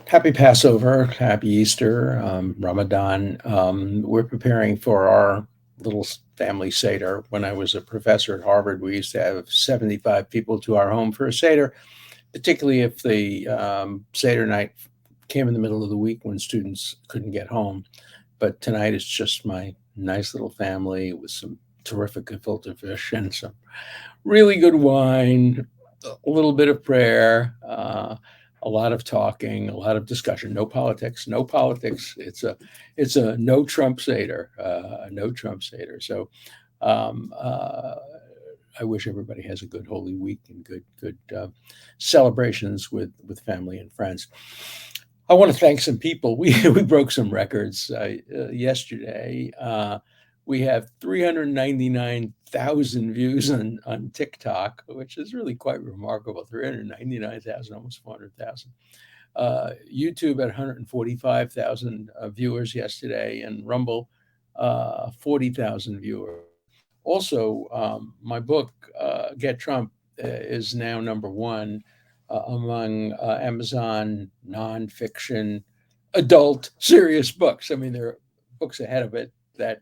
Happy Passover, happy Easter, Ramadan. We're preparing for our little family Seder. When I was a professor at Harvard, we used to have 75 people to our home for a Seder, particularly if the Seder night came in the middle of the week when students couldn't get home. But tonight it's just my nice little family with some terrific gefilte fish and some really good wine, a little bit of prayer, a lot of talking, a lot of discussion. No politics, no politics. It's a no Trump Seder, a no Trump Seder. So um, uh, I wish everybody has a good Holy Week and good celebrations with family and friends. I want to thank some people. We broke some records yesterday. We have 399,000 views on TikTok, which is really quite remarkable. 399,000, almost 400,000. YouTube at 145,000 viewers yesterday, and Rumble 40,000 viewers. Also, my book Get Trump is now number one among Amazon nonfiction adult serious books. I mean, there are books ahead of it that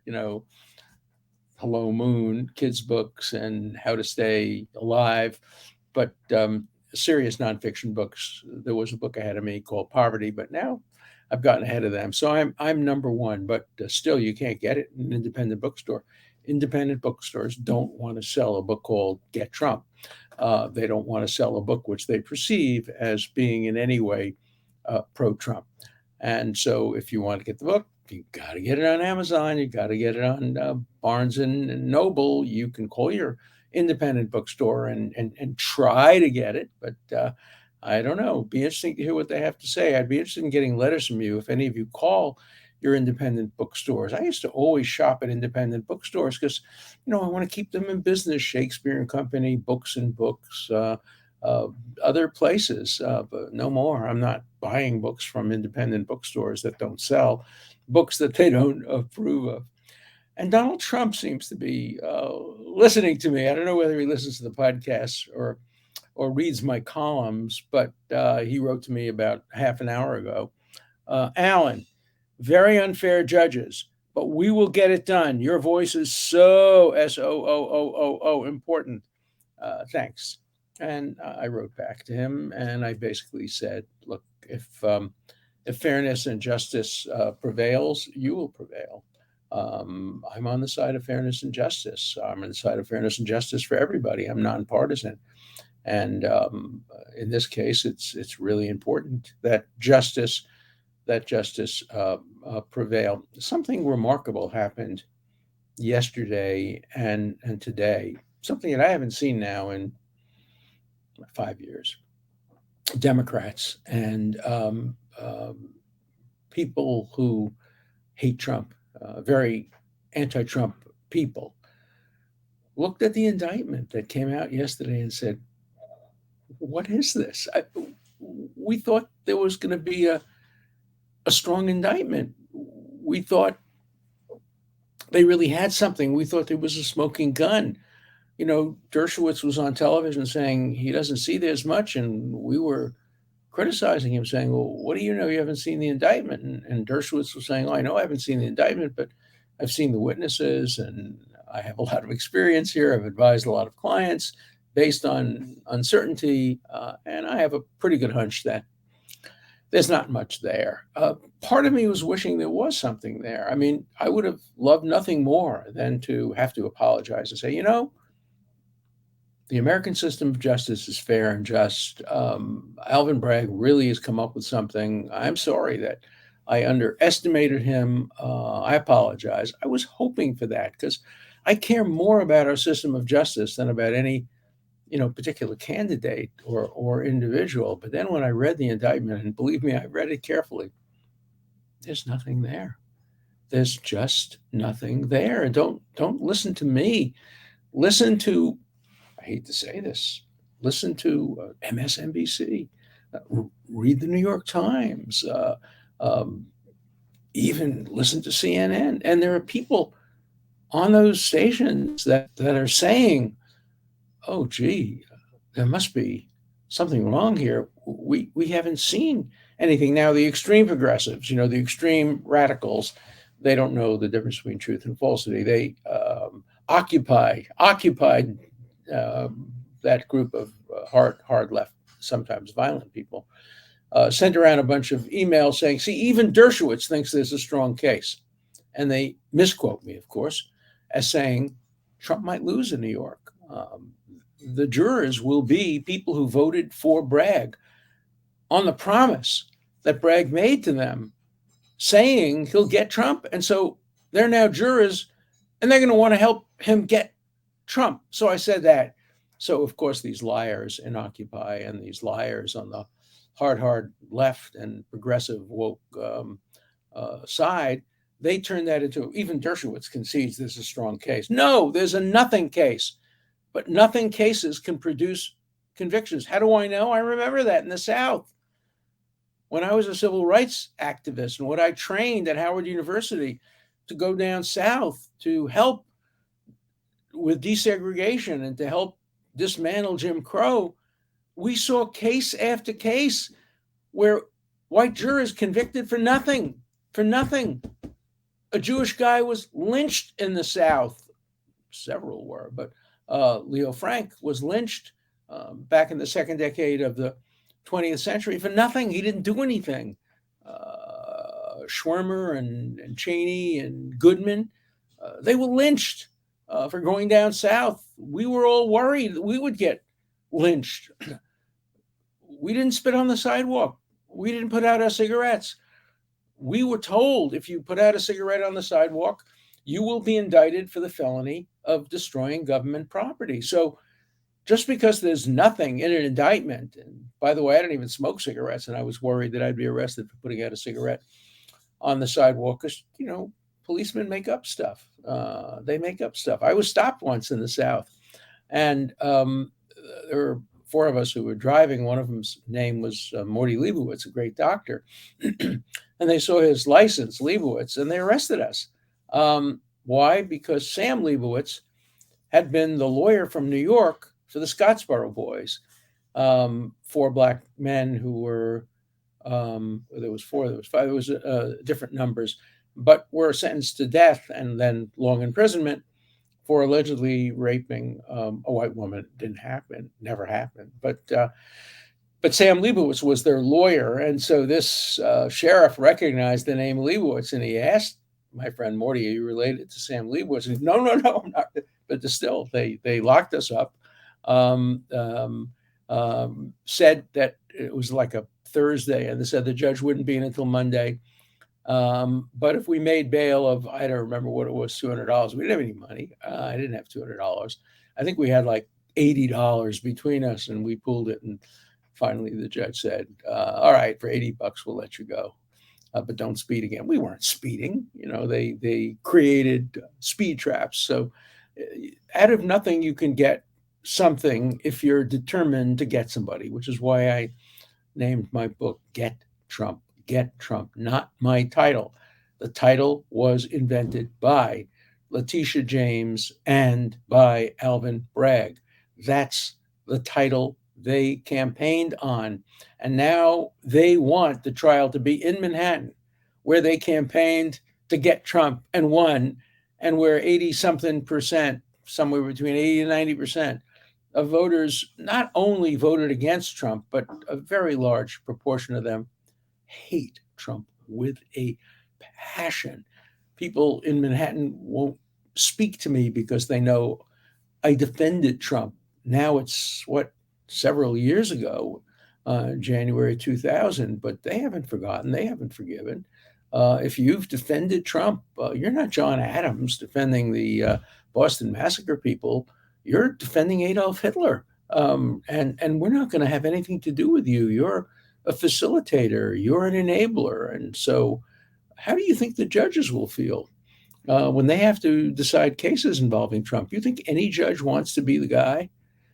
Hello Moon, kids books, and How to Stay Alive, but serious nonfiction books. There was a book ahead of me called Poverty, but now I've gotten ahead of them. So I'm number one, but still you can't get it in an independent bookstore. Independent bookstores don't want to sell a book called Get Trump. They don't want to sell a book which they perceive as being in any way pro-Trump. And so, if you want to get the book, you got to get it on Amazon. You got to get it on Barnes and Noble. You can call your independent bookstore and try to get it, but I don't know. Be interesting to hear what they have to say. I'd be interested in getting letters from you if any of you call your independent bookstores. I used to always shop at independent bookstores because, I want to keep them in business. Shakespeare and Company, Books and Books, uh, other places, but no more. I'm not buying books from independent bookstores that don't sell, books that they don't approve of. And Donald Trump seems to be listening to me. I don't know whether he listens to the podcast or reads my columns, but he wrote to me about half an hour ago. Alan, very unfair judges, but we will get it done. Your voice is so SOOOOO important. Thanks. And I wrote back to him, and I basically said, look, if fairness and justice prevails, you will prevail. I'm on the side of fairness and justice. I'm on the side of fairness and justice for everybody. I'm nonpartisan, and in this case, it's really important that justice prevail. Something remarkable happened yesterday and today. Something that I haven't seen now in 5 years. Democrats and people who hate Trump, very anti-Trump people, looked at the indictment that came out yesterday and said, "What is this? We thought there was going to be a strong indictment. We thought they really had something. We thought there was a smoking gun." Dershowitz was on television saying he doesn't see this much, and we were criticizing him, saying, "Well, what do you know? You haven't seen the indictment." And Dershowitz was saying, "Oh, I know I haven't seen the indictment, but I've seen the witnesses, and I have a lot of experience here. I've advised a lot of clients based on uncertainty, and I have a pretty good hunch that there's not much there." Part of me was wishing there was something there. I mean, I would have loved nothing more than to have to apologize and say, the American system of justice is fair and just. Alvin Bragg really has come up with something. I'm sorry that I underestimated him. I apologize. I was hoping for that because I care more about our system of justice than about any particular candidate or individual. But then when I read the indictment, and believe me, I read it carefully, there's nothing there. There's just nothing there. And don't listen to me. Listen to, I hate to say this, listen to MSNBC, read the New York Times, um, even listen to CNN. And there are people on those stations that are saying, oh, gee, there must be something wrong here. We haven't seen anything. Now, the extreme progressives, the extreme radicals, they don't know the difference between truth and falsity. They occupied that group of hard left, sometimes violent people, sent around a bunch of emails saying, see, even Dershowitz thinks there's a strong case. And they misquote me, of course, as saying Trump might lose in New York. The jurors will be people who voted for Bragg on the promise that Bragg made to them, saying he'll get Trump. And so they're now jurors, and they're going to want to help him get Trump. So I said that. So, of course, these liars in Occupy and these liars on the hard left and progressive woke side, they turn that into, even Dershowitz concedes there's a strong case. No, there's a nothing case, but nothing cases can produce convictions. How do I know? I remember that in the South. When I was a civil rights activist and when I trained at Howard University to go down south to help with desegregation and to help dismantle Jim Crow, we saw case after case where white jurors convicted for nothing. A Jewish guy was lynched in the South. Several were, but Leo Frank was lynched back in the second decade of the 20th century for nothing. He didn't do anything. Schwimmer and Cheney and Goodman, they were lynched for going down south. We were all worried that we would get lynched. We didn't spit on the sidewalk. We didn't put out our cigarettes. We were told if you put out a cigarette on the sidewalk, you will be indicted for the felony of destroying government property. So just because there's nothing in an indictment, and by the way, I don't even smoke cigarettes, and I was worried that I'd be arrested for putting out a cigarette on the sidewalk because, policemen make up stuff. They make up stuff. I was stopped once in the South, and there were four of us who were driving. One of them's name was Morty Leibowitz, a great doctor. And they saw his license, Leibowitz, and they arrested us. Why? Because Sam Leibowitz had been the lawyer from New York for the Scottsboro Boys, four black men who were, there was four, there was five, there was different numbers, but were sentenced to death and then long imprisonment for allegedly raping a white woman. It didn't happen, never happened. But Sam Leibowitz was their lawyer. And so this sheriff recognized the name Leibowitz, and he asked my friend Morty, are you related to Sam Leibowitz? And no, I'm not. But still, they locked us up, said that it was like a Thursday, and they said the judge wouldn't be in until Monday. But if we made bail of, I don't remember what it was, $200, we didn't have any money. I didn't have $200. I think we had like $80 between us, and we pulled it. And finally, the judge said, all right, for $80, we'll let you go. But don't speed again. We weren't speeding. They created speed traps. So out of nothing, you can get something if you're determined to get somebody, which is why I named my book Get Trump. Get Trump, not my title. The title was invented by Letitia James and by Alvin Bragg. That's the title they campaigned on. And now they want the trial to be in Manhattan, where they campaigned to get Trump and won, and where 80-something%, somewhere between 80 and 90% of voters not only voted against Trump, but a very large proportion of them hate Trump with a passion. People in Manhattan won't speak to me because they know I defended Trump. Now it's several years ago, January 2000, but they haven't forgotten. They haven't forgiven. If you've defended Trump, you're not John Adams defending the Boston Massacre people. You're defending Adolf Hitler. And we're not going to have anything to do with you. You're a facilitator. You're an enabler. And so how do you think the judges will feel when they have to decide cases involving Trump? You think any judge wants to be the guy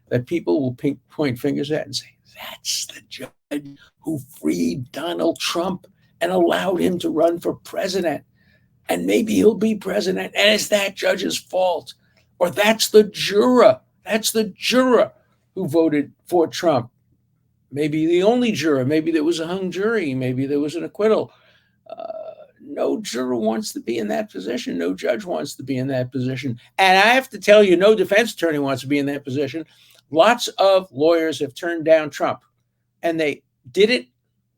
that people will point fingers at and say, that's the judge who freed Donald Trump and allowed him to run for president, and maybe he'll be president, and it's that judge's fault? Or that's the juror who voted for Trump. maybe the only juror, maybe there was a hung jury, maybe there was an acquittal. No juror wants to be in that position. No judge wants to be in that position. And I have to tell you, no defense attorney wants to be in that position. Lots of lawyers have turned down Trump, and they did it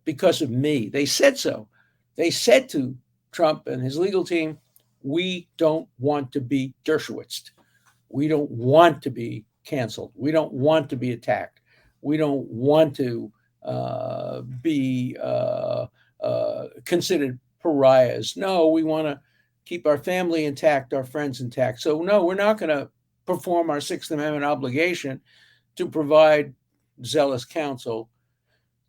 because of me. They said so. They said to Trump and his legal team, we don't want to be Dershowitzed. We don't want to be canceled. We don't want to be attacked. We don't want to be considered pariahs. No, we want to keep our family intact, our friends intact. So, no, we're not going to perform our Sixth Amendment obligation to provide zealous counsel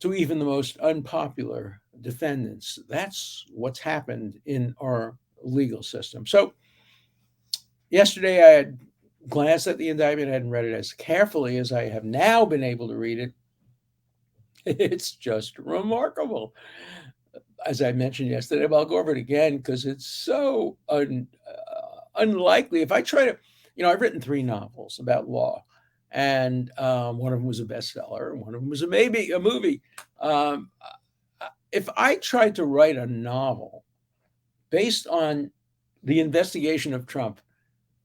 to even the most unpopular defendants. That's what's happened in our legal system. So, yesterday I had glanced at the indictment. I hadn't read it as carefully as I have now been able to read it. It's just remarkable. As I mentioned yesterday, but I'll go over it again because it's so unlikely. If I try to, I've written 3 novels about law, and one of them was a bestseller, and one of them was maybe a movie. If I tried to write a novel based on the investigation of Trump,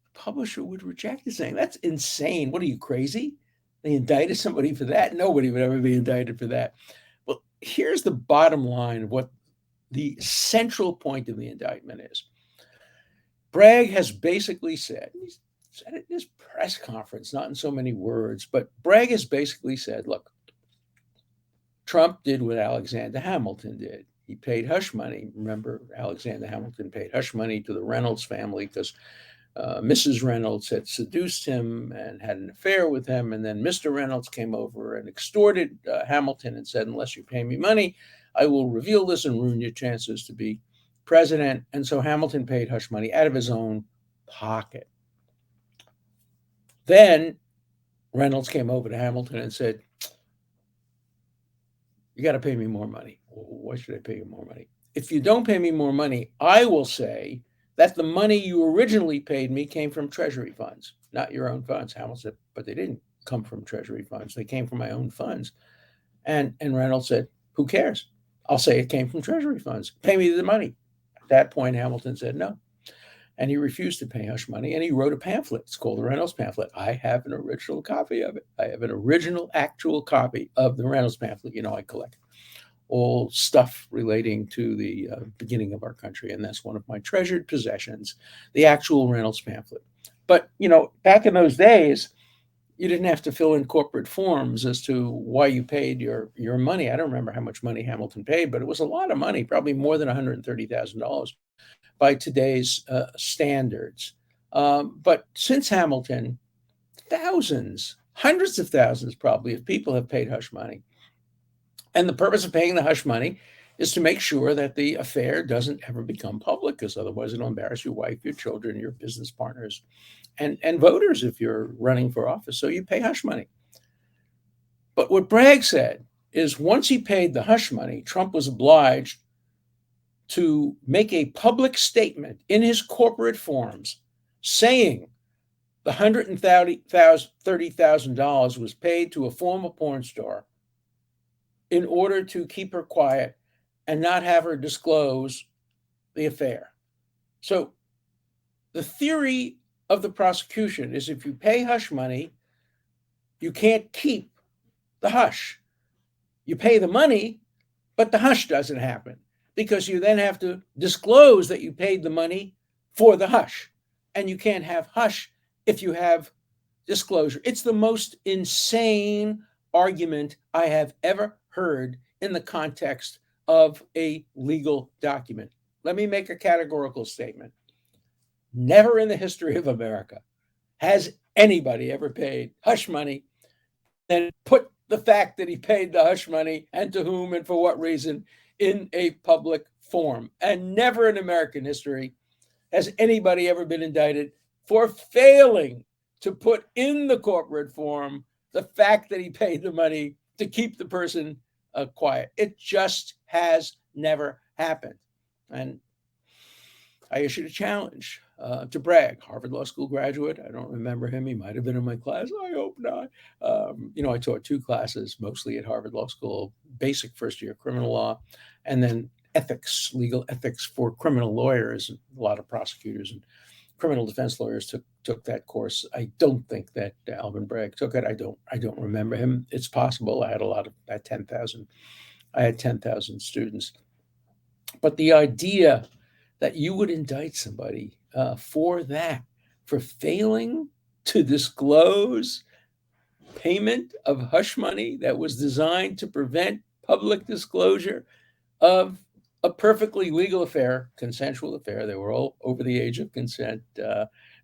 the publisher would reject it, saying, that's insane. What are you, crazy? They indicted somebody for that? Nobody would ever be indicted for that. Well, here's the bottom line of what the central point of the indictment is. Bragg has basically said, he said it in his press conference, not in so many words, but Bragg has basically said, look, Trump did what Alexander Hamilton did. He paid hush money. Remember, Alexander Hamilton paid hush money to the Reynolds family because Mrs. Reynolds had seduced him and had an affair with him. And then Mr. Reynolds came over and extorted Hamilton and said, unless you pay me money, I will reveal this and ruin your chances to be president. And so Hamilton paid hush money out of his own pocket. Then Reynolds came over to Hamilton and said, you got to pay me more money. Why should I pay you more money? If you don't pay me more money, I will say that the money you originally paid me came from Treasury funds, not your own funds. Hamilton said, but they didn't come from Treasury funds. They came from my own funds. And Reynolds said, who cares? I'll say it came from Treasury funds. Pay me the money. At that point, Hamilton said no. And he refused to pay hush money. And he wrote a pamphlet. It's called the Reynolds pamphlet. I have an original copy of it. I have an original, actual copy of the Reynolds pamphlet. I collect all stuff relating to the beginning of our country. And that's one of my treasured possessions, the actual Reynolds pamphlet. But, back in those days, you didn't have to fill in corporate forms as to why you paid your money. I don't remember how much money Hamilton paid, but it was a lot of money, probably more than $130,000 by today's standards. But since Hamilton, thousands, hundreds of thousands probably of people have paid hush money. And the purpose of paying the hush money is to make sure that the affair doesn't ever become public, because otherwise it'll embarrass your wife, your children, your business partners, and voters if you're running for office. So you pay hush money. But what Bragg said is once he paid the hush money, Trump was obliged to make a public statement in his corporate forms saying the $130,000 was paid to a former porn star in order to keep her quiet and not have her disclose the affair. So the theory of the prosecution is if you pay hush money, you can't keep the hush. You pay the money, but the hush doesn't happen because you then have to disclose that you paid the money for the hush. And you can't have hush if you have disclosure. It's the most insane argument I have ever heard in the context of a legal document. Let me make a categorical statement. Never in the history of America has anybody ever paid hush money and put the fact that he paid the hush money and to whom and for what reason in a public form. And never in American history has anybody ever been indicted for failing to put in the corporate form the fact that he paid the money to keep the person quiet. It just has never happened. And I issued a challenge to Bragg, Harvard Law School graduate. I don't remember him. He might have been in my class. I hope not. I taught two classes, mostly at Harvard Law School, basic first year criminal law, and then ethics, legal ethics for criminal lawyers. A lot of prosecutors and criminal defense lawyers took that course. I don't think that Alvin Bragg took it. I don't remember him. It's possible. I had 10,000. I had 10,000 students. But the idea that you would indict somebody for that, for failing to disclose payment of hush money that was designed to prevent public disclosure of a perfectly legal affair, consensual affair. They were all over the age of consent.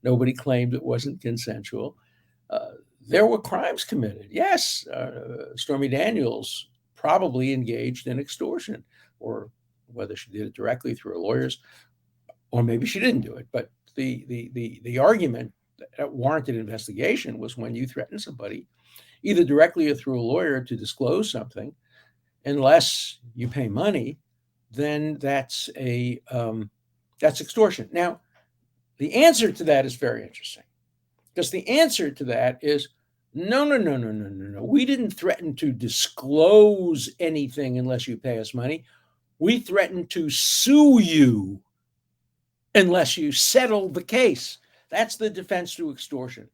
Nobody claimed it wasn't consensual. There were crimes committed. Yes, Stormy Daniels probably engaged in extortion, or whether she did it directly through her lawyers, or maybe she didn't do it. But the argument that warranted investigation was when you threaten somebody, either directly or through a lawyer, to disclose something, unless you pay money, then that's extortion. Now, the answer to that is very interesting, because the answer to that is no, no, no, no, no, no, no. We didn't threaten to disclose anything unless you pay us money. We threatened to sue you unless you settle the case. That's the defense to extortion.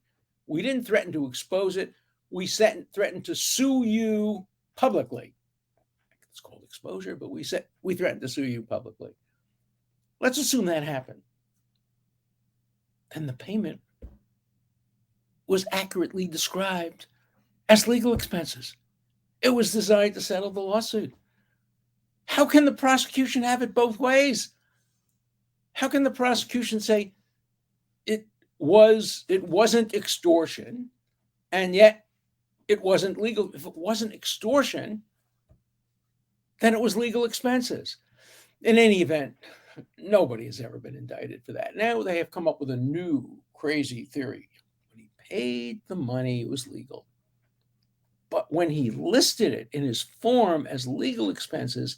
We didn't threaten to expose it. We threatened to sue you publicly. It's called exposure, but we threatened to sue you publicly. Let's assume that happened. Then the payment was accurately described as legal expenses. It was designed to settle the lawsuit. How can the prosecution have it both ways? How can the prosecution say it wasn't extortion, and yet it wasn't legal? If it wasn't extortion, then it was legal expenses. In any event, nobody has ever been indicted for that. Now they have come up with a new crazy theory. When he paid the money, it was legal. But when he listed it in his form as legal expenses,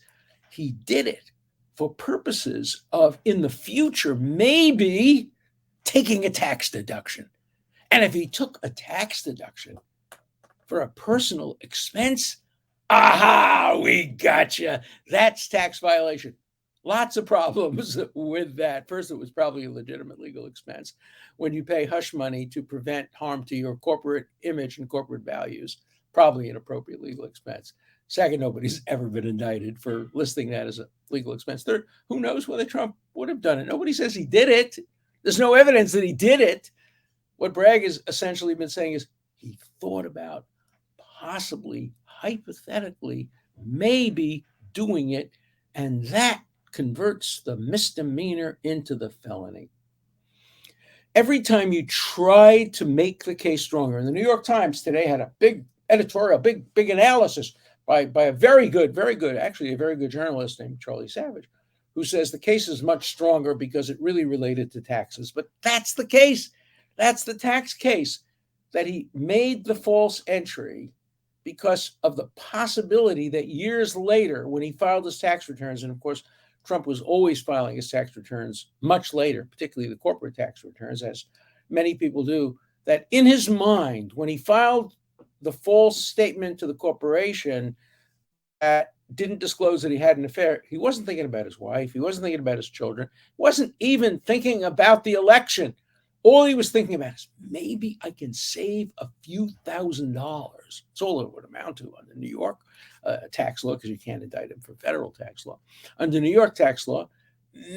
he did it for purposes of, in the future, maybe taking a tax deduction. And if he took a tax deduction for a personal expense, aha, we gotcha. That's tax violation. Lots of problems with that. First, it was probably a legitimate legal expense. When you pay hush money to prevent harm to your corporate image and corporate values, probably an appropriate legal expense. Second, nobody's ever been indicted for listing that as a legal expense. Third, who knows whether Trump would have done it? Nobody says he did it. There's no evidence that he did it. What Bragg has essentially been saying is he thought about possibly, hypothetically, maybe doing it, and that converts the misdemeanor into the felony. Every time you try to make the case stronger, and the New York Times today had a big editorial, big analysis by a very good journalist named Charlie Savage, who says the case is much stronger because it really related to taxes. But that's the case. That's the tax case, that he made the false entry because of the possibility that years later, when he filed his tax returns, and of course, Trump was always filing his tax returns much later, particularly the corporate tax returns, as many people do, that in his mind, when he filed the false statement to the corporation that didn't disclose that he had an affair, he wasn't thinking about his wife. He wasn't thinking about his children. He wasn't even thinking about the election. All he was thinking about is, maybe I can save a few $1,000s. That's all it would amount to under New York tax law, because you can't indict him for federal tax law. Under New York tax law,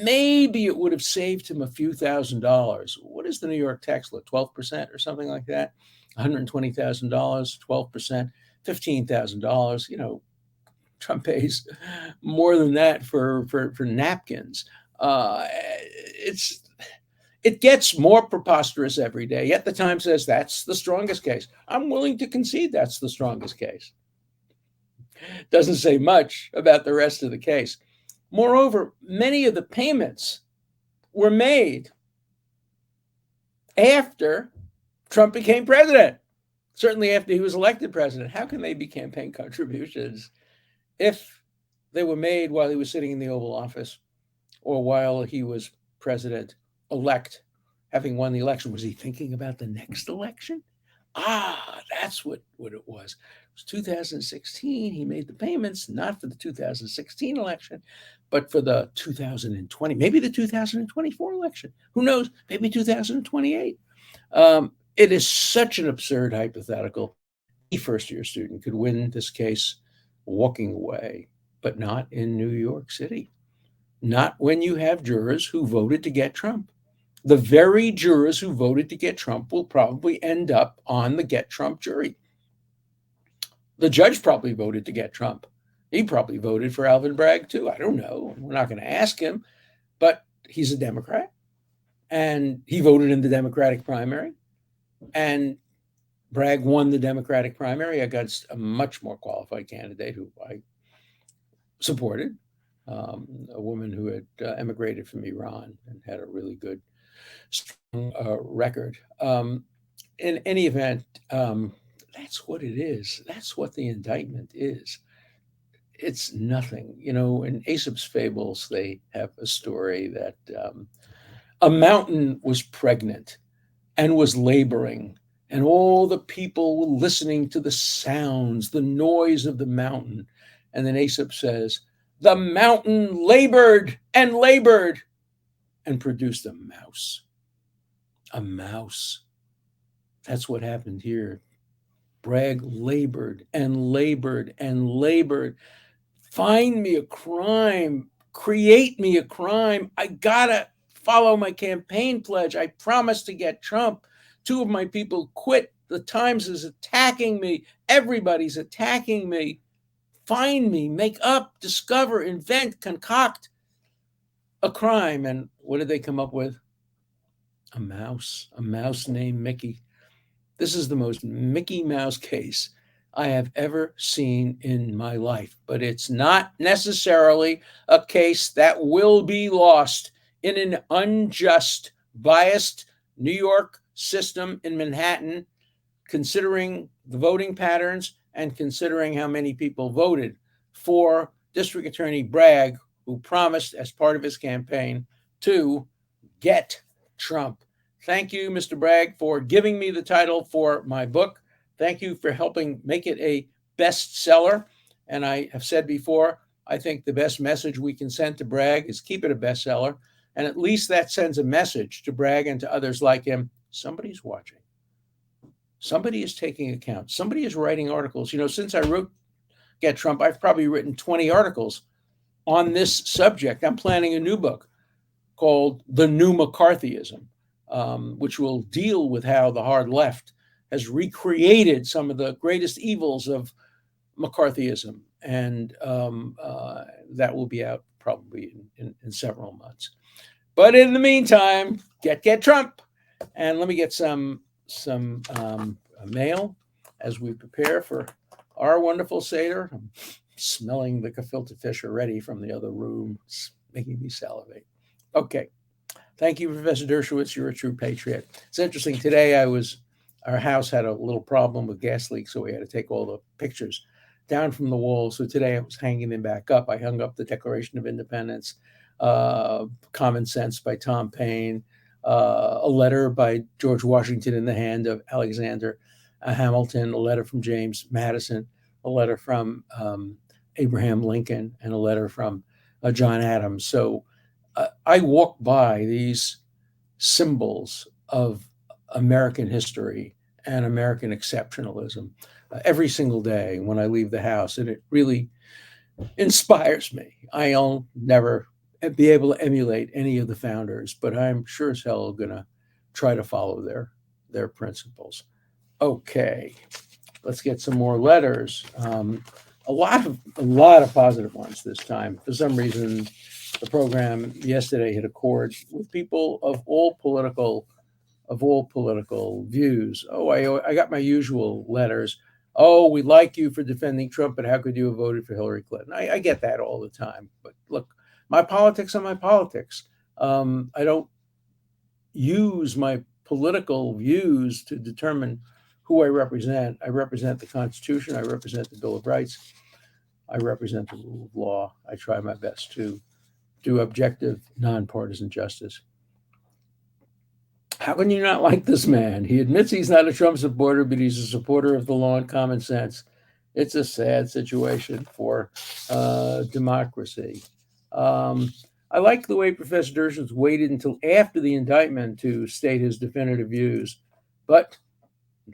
maybe it would have saved him a few $1,000s. What is the New York tax law? 12% or something like that? $120,000, 12%, $15,000. Trump pays more than that for napkins. It gets more preposterous every day. Yet the Times says that's the strongest case. I'm willing to concede that's the strongest case. Doesn't say much about the rest of the case. Moreover, many of the payments were made after Trump became president, certainly after he was elected president. How can they be campaign contributions if they were made while he was sitting in the Oval Office or while he was president-elect, having won the election, was he thinking about the next election? That's what it was. It was 2016. He made the payments, not for the 2016 election, but for the 2020, maybe the 2024 election. Who knows? Maybe 2028. It is such an absurd hypothetical. Any first year student could win this case walking away, but not in New York City. Not when you have jurors who voted to get Trump. The very jurors who voted to get Trump will probably end up on the get Trump jury. The judge probably voted to get Trump. He probably voted for Alvin Bragg too. I don't know. We're not going to ask him, but he's a Democrat and he voted in the Democratic primary, and Bragg won the Democratic primary against a much more qualified candidate who I supported, a woman who had emigrated from Iran and had a really good, strong record. In any event, that's what it is. That's what the indictment is. It's nothing. In Aesop's fables, they have a story that a mountain was pregnant and was laboring, and all the people were listening to the sounds, the noise of the mountain. And then Aesop says, the mountain labored and produced a mouse. A mouse. That's what happened here. Bragg labored and labored. Find me a crime. Create me a crime. I gotta follow my campaign pledge. I promised to get Trump. 2 of my people quit. The Times is attacking me. Everybody's attacking me. Find me, make up, discover, invent, concoct a crime. And what did they come up with? A mouse named Mickey. This is the most Mickey Mouse case I have ever seen in my life, but it's not necessarily a case that will be lost in an unjust, biased New York system in Manhattan, considering the voting patterns and considering how many people voted for District Attorney Bragg, who promised as part of his campaign to get Trump. Thank you, Mr. Bragg, for giving me the title for my book. Thank you for helping make it a bestseller. And I have said before, I think the best message we can send to Bragg is keep it a bestseller. And at least that sends a message to Bragg and to others like him. Somebody's watching. Somebody is taking account. Somebody is writing articles. Since I wrote Get Trump, I've probably written 20 articles on this subject. I'm planning a new book called The New McCarthyism, which will deal with how the hard left has recreated some of the greatest evils of McCarthyism. And that will be out probably in several months. But in the meantime, get Trump. And let me get some mail as we prepare for our wonderful seder. I'm smelling the gefilte fish already from the other room. It's making me salivate. Okay. Thank you, Professor Dershowitz. You're a true patriot. It's interesting. Today our house had a little problem with gas leaks, so we had to take all the pictures down from the wall. So today I was hanging them back up. I hung up the Declaration of Independence, Common Sense by Tom Paine, a letter by George Washington in the hand of Alexander Hamilton, a letter from James Madison, a letter from Abraham Lincoln, and a letter from John Adams. So I walk by these symbols of American history and American exceptionalism every single day when I leave the house, and it really inspires me. I'll never be able to emulate any of the founders, but I'm sure as hell going to try to follow their principles. Okay, let's get some more letters. A lot of positive ones this time. For some reason, the program yesterday hit a chord with people of all political views. Oh, I got my usual letters. Oh, we like you for defending Trump, but how could you have voted for Hillary Clinton? I get that all the time. But look, my politics are my politics. I don't use my political views to determine who I represent. I represent the Constitution. I represent the Bill of Rights. I represent the rule of law. I try my best to do objective, nonpartisan justice. How can you not like this man? He admits he's not a Trump supporter, but he's a supporter of the law and common sense. It's a sad situation for democracy. Um, I like the way Professor Dershowitz waited until after the indictment to state his definitive views, but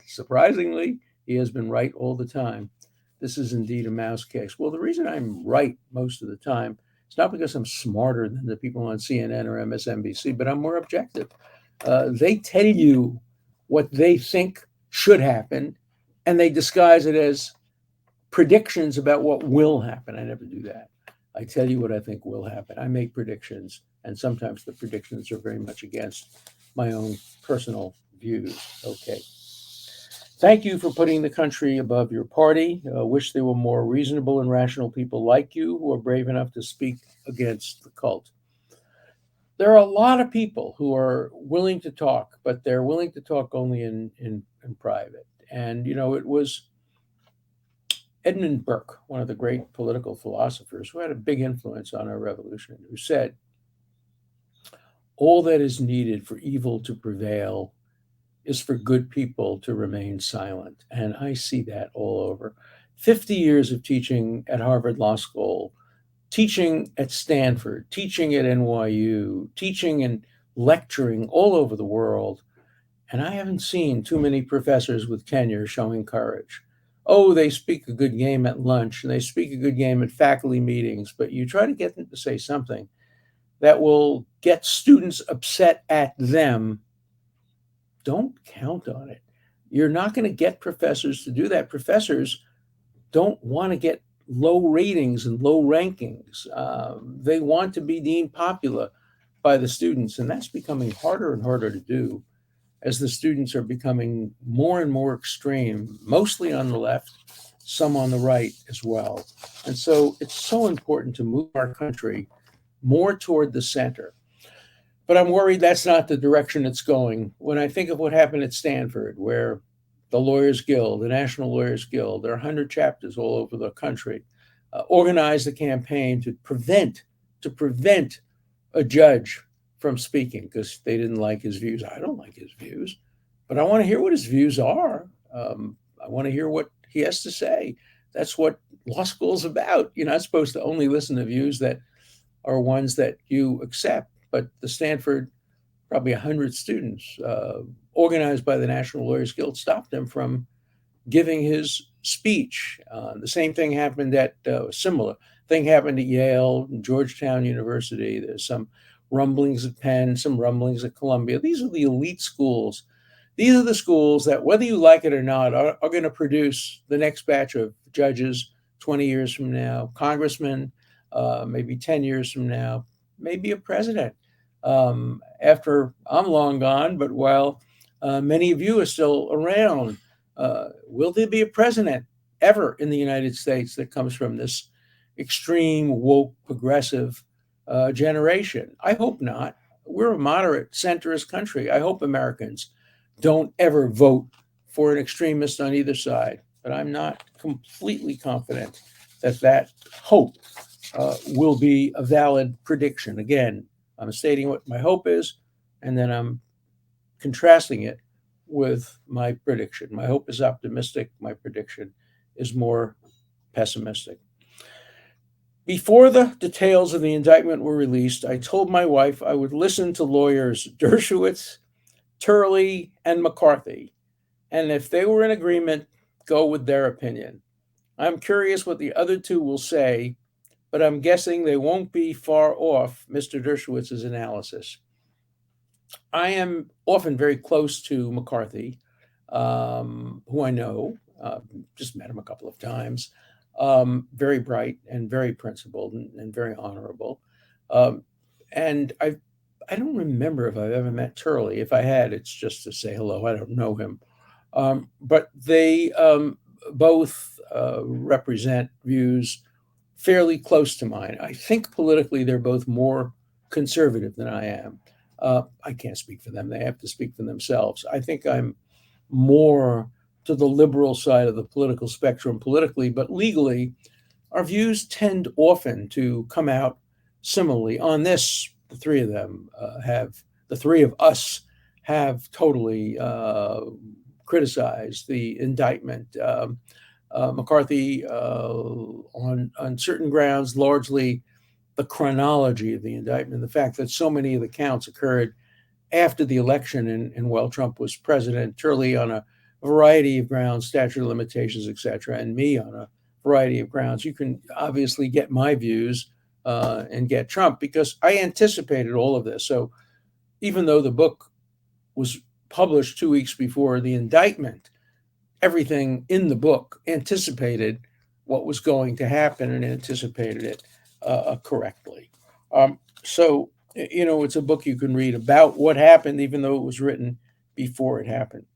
surprisingly, he has been right all the time. This is indeed a mouse case. Well, the reason I'm right most of the time is not because I'm smarter than the people on CNN or MSNBC, but I'm more objective. They tell you what they think should happen, and they disguise it as predictions about what will happen. I never do that. I tell you what I think will happen. I make predictions, and sometimes the predictions are very much against my own personal views. Okay. Thank you for putting the country above your party. Wish there were more reasonable and rational people like you who are brave enough to speak against the cult. There are a lot of people who are willing to talk, but they're willing to talk only in private. And, it was Edmund Burke, one of the great political philosophers who had a big influence on our revolution, who said, all that is needed for evil to prevail is for good people to remain silent. And I see that all over. 50 years of teaching at Harvard Law School, teaching at Stanford, teaching at NYU, teaching and lecturing all over the world. And I haven't seen too many professors with tenure showing courage. Oh, they speak a good game at lunch and they speak a good game at faculty meetings, but you try to get them to say something that will get students upset at them. Don't count on it. You're not going to get professors to do that. Professors don't want to get low ratings and low rankings. They want to be deemed popular by the students, and that's becoming harder and harder to do as the students are becoming more and more extreme, mostly on the left, some on the right as well. And so it's so important to move our country more toward the center. But I'm worried that's not the direction it's going. When I think of what happened at Stanford, where the Lawyers Guild, the National Lawyers Guild, there are 100 chapters all over the country, organized a campaign to prevent a judge from speaking because they didn't like his views. I don't like his views, but I want to hear what his views are. I want to hear what he has to say. That's what law school is about. You're not supposed to only listen to views that are ones that you accept. But the Stanford, probably 100 students, organized by the National Lawyers Guild, stopped him from giving his speech. The same thing happened similar thing happened at Yale, and Georgetown University. There's some rumblings at Penn, some rumblings at Columbia. These are the elite schools. These are the schools that, whether you like it or not, are going to produce the next batch of judges 20 years from now, congressmen, maybe 10 years from now, maybe a president. After I'm long gone, but while many of you are still around, will there be a president ever in the United States that comes from this extreme, woke, progressive generation? I hope not. We're a moderate, centrist country. I hope Americans don't ever vote for an extremist on either side. But I'm not completely confident that hope will be a valid prediction. Again, I'm stating what my hope is, and then I'm contrasting it with my prediction. My hope is optimistic. My prediction is more pessimistic. Before the details of the indictment were released, I told my wife I would listen to lawyers Dershowitz, Turley, and McCarthy, and if they were in agreement, go with their opinion. I'm curious what the other two will say, but I'm guessing they won't be far off Mr. Dershowitz's analysis. I am often very close to McCarthy, who I know, just met him a couple of times, very bright and very principled and very honorable. And I don't remember if I've ever met Turley. If I had, it's just to say hello. I don't know him. But they both represent views fairly close to mine. I think politically they're both more conservative than I am. I can't speak for them. They have to speak for themselves. I think I'm more to the liberal side of the political spectrum politically, but legally, our views tend often to come out similarly. On this, the three of us have totally criticized the indictment. McCarthy, on certain grounds, largely the chronology of the indictment, the fact that so many of the counts occurred after the election and while Trump was president, Turley on a variety of grounds, statute of limitations, et cetera, and me on a variety of grounds. You can obviously get my views and get Trump because I anticipated all of this. So even though the book was published 2 weeks before the indictment, everything in the book anticipated what was going to happen and anticipated it correctly. So, it's a book you can read about what happened, even though it was written before it happened.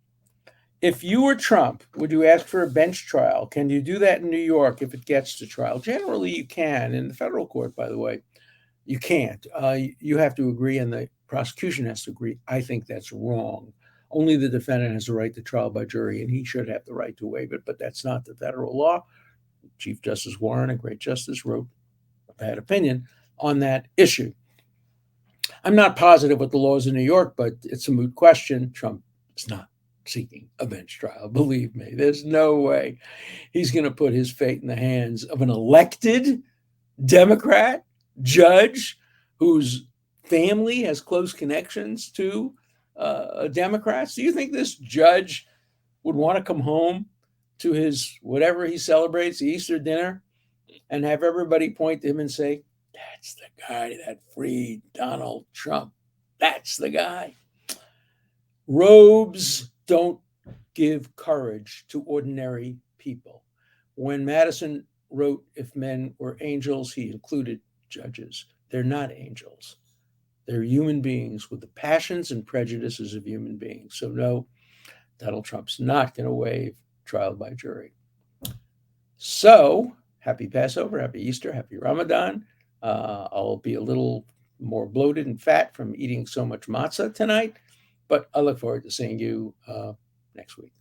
If you were Trump, would you ask for a bench trial? Can you do that in New York if it gets to trial? Generally, you can. In the federal court, by the way, you can't. You have to agree, and the prosecution has to agree. I think that's wrong. Only the defendant has the right to trial by jury, and he should have the right to waive it, but that's not the federal law. Chief Justice Warren, a great justice, wrote a bad opinion on that issue. I'm not positive what the law is in New York, but it's a moot question. Trump is not seeking a bench trial. Believe me, there's no way he's going to put his fate in the hands of an elected Democrat judge whose family has close connections to Democrats. Do you think this judge would want to come home to his whatever he celebrates, the Easter dinner, and have everybody point to him and say, "That's the guy that freed Donald Trump. That's the guy"? Robes don't give courage to ordinary people. When Madison wrote If Men Were Angels, he included judges. They're not angels. They're human beings with the passions and prejudices of human beings. So no, Donald Trump's not going to waive trial by jury. So happy Passover, happy Easter, happy Ramadan. I'll be a little more bloated and fat from eating so much matzah tonight, but I look forward to seeing you next week.